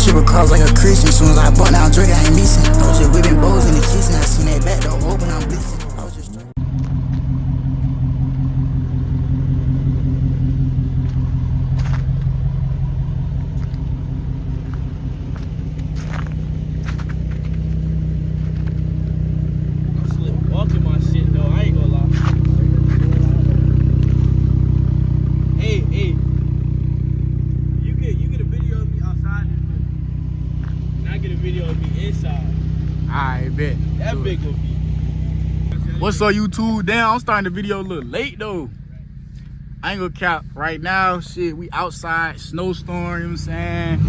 Triple cross like a Christian. Soon as I bought down Drake, I ain't missing. I was just whipping bows in the kitchen. I seen that back door open, I'm blitzing. I was just walking my shit though, I ain't gonna lie. Hey, you get a video of me outside this bitch. And I get a video of me inside. I bet. That big gonna be. What's up, YouTube? Damn, I'm starting the video a little late though. I ain't gonna cap right now. Shit, we outside, snowstorm, you know what I'm saying?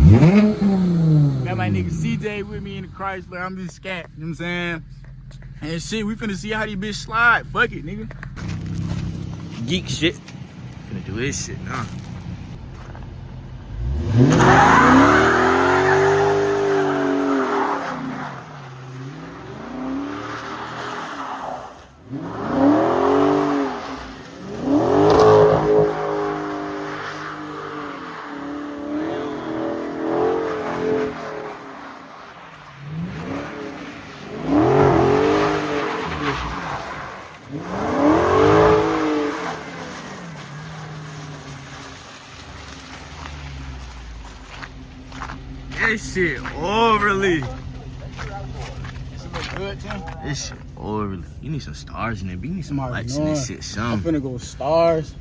Got my nigga CJ with me in the Chrysler. I'm just scat, you know what I'm saying? And shit, we finna see how these bitch slide. Fuck it, nigga. Geek shit. Finna do this shit now. This shit overly. This shit overly. You need some stars in it. You need some I'm lights in this shit, I'm some. finna go stars.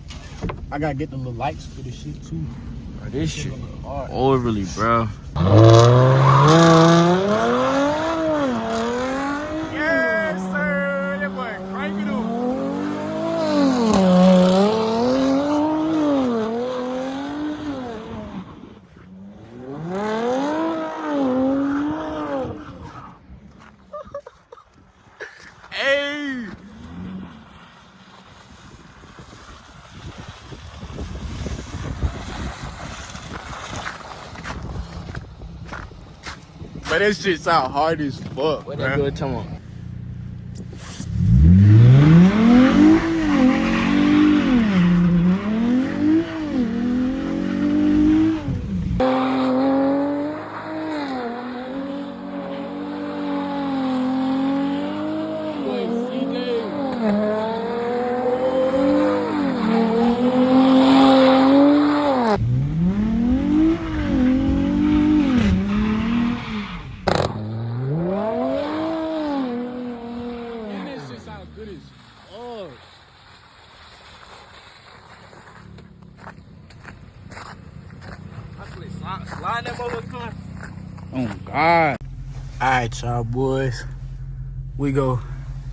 I gotta get the little lights for this shit too. Bro, this shit overly, bro. Yes, sir. That boy crank it up. Hey. But that shit sound hard as fuck, What bruh. that good talking about? Slide that motherfucker. Oh God. Alright, y'all boys. We go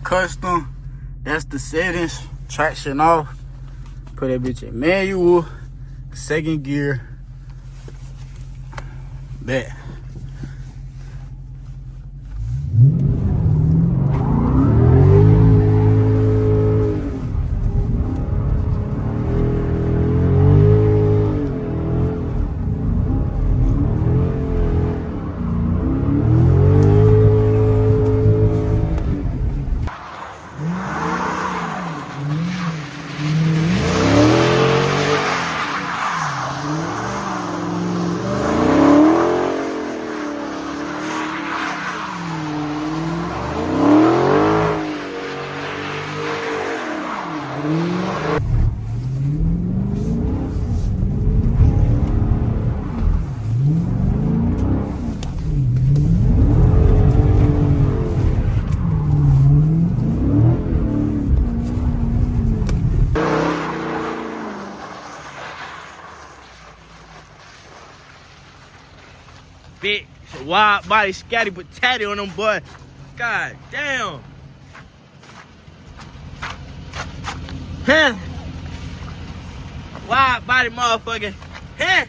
custom. That's the settings. Traction off. Put that bitch in manual. Second gear. Bet. Big, wide body, scatty but tatty on them, boy. God damn. Huh? Wide body motherfucker. Huh?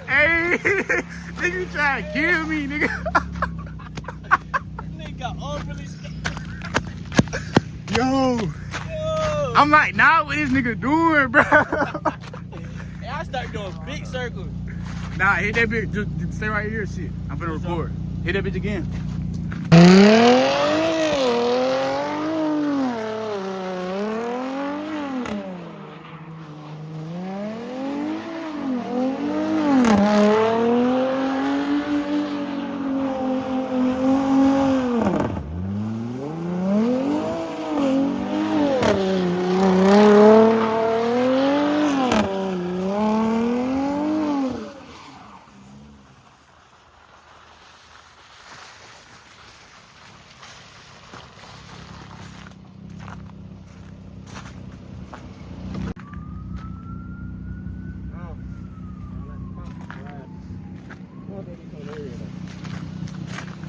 Hey, nigga trying to kill me, nigga. Nigga overly scared. Yo, I'm like, nah, what this nigga doing, bro? And I start doing big circles. Nah, hit that bitch. Just stay right here, shit. I'm finna record. Hit that bitch again.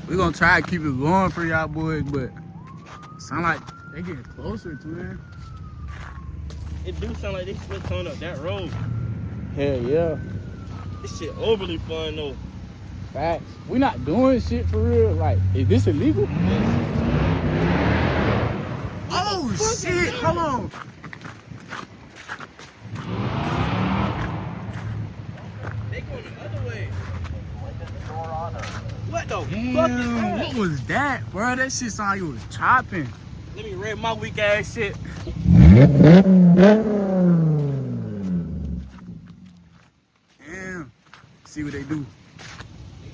We gonna try to keep it going for y'all boys, but sound like they getting closer to it. It do sound like they split tone up that road. Hell yeah. This shit overly fun though. Facts. We not doing shit for real. Like, is this illegal? Oh shit! Hold on. They going the other way. What the fuck is Damn, that? what was that, bro? That shit sound like it was chopping. Let me read my weak ass shit. Damn. See what they do.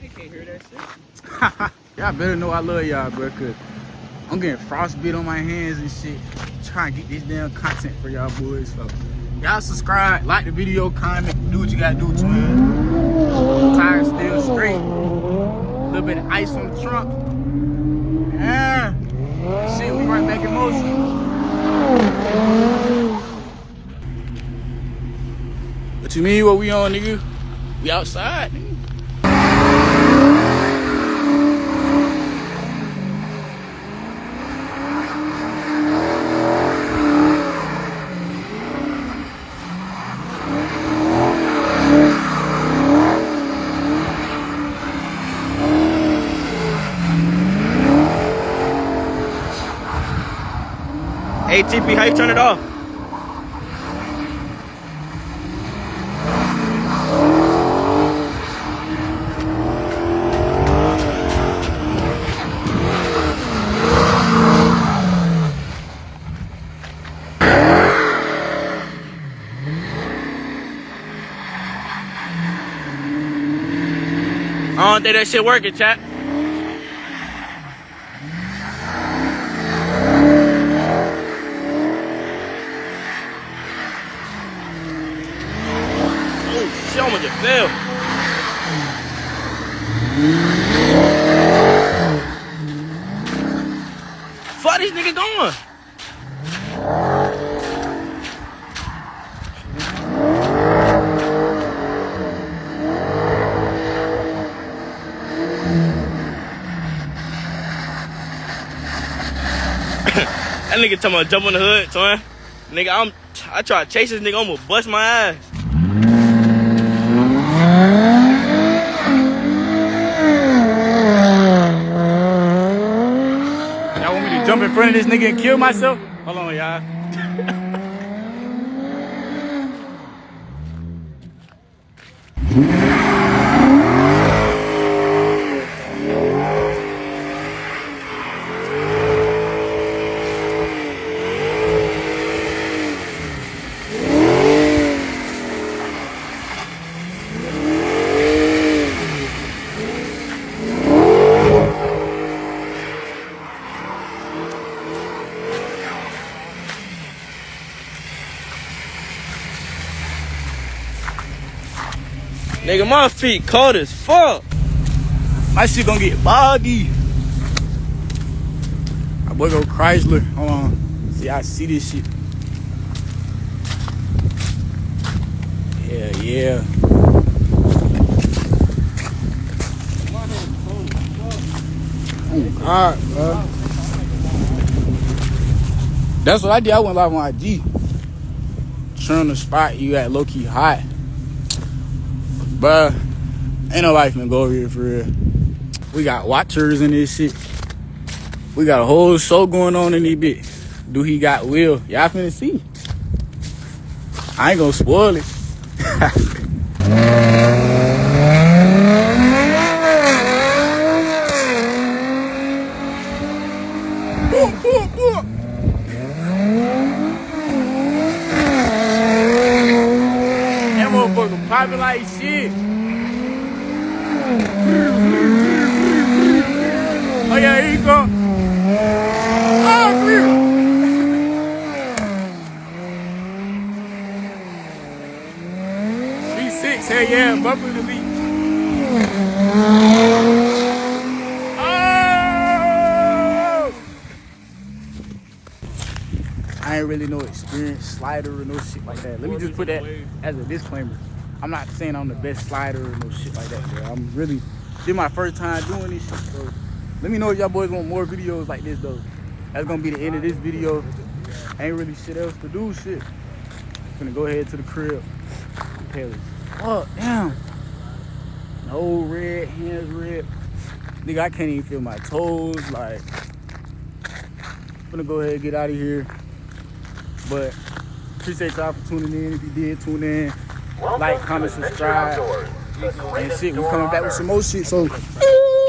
They can't hear that shit. Y'all better know I love y'all, bro, cause I'm getting frostbite on my hands and shit. Trying to get this damn content for y'all boys. So y'all subscribe, like the video, comment, do what you gotta do, twin. Tires still straight. A little bit of ice on the trunk. Yeah. Shit, we right back in motion. What you mean? What we on, nigga? We outside, nigga. Hey TP, how you turn it off? I don't think that shit working, chat. Shit almost just fell. Fuck this nigga going. That nigga talking about jump on the hood, son. Nigga, I try to chase this nigga, I'm gonna bust my ass. Y'all want me to jump in front of this nigga and kill myself? Hold on, y'all. Nigga, my feet cold as fuck. My shit gonna get boggy. My boy go Chrysler. Hold on. See, I see this shit. Yeah, yeah. Oh, God, bro. That's what I did. I went live on IG. Trying to spot you at low-key hot. Bruh, ain't nobody finna go over here for real. We got watchers in this shit. We got a whole show going on in this bit. Do he got will? Y'all finna see. I ain't gonna spoil it. nigga popping like shit. Oh yeah, here you go. Oh, clear. V6, hell yeah, bumper to me. Oh! I ain't really no experienced slider or no shit like that. Let me just put that as a disclaimer. I'm not saying I'm the best slider or no shit like that, bro. I'm really, this my first time doing this shit, so let me know if y'all boys want more videos like this, though. That's gonna be the end of this video. Ain't really shit else to do, shit. Gonna go ahead to the crib. Hell as fuck, damn. No red, hands red. Nigga, I can't even feel my toes, like. Gonna go ahead and get out of here. But appreciate y'all for tuning in. If you did tune in, like, comment, subscribe, and shit. We coming back with some more shit, so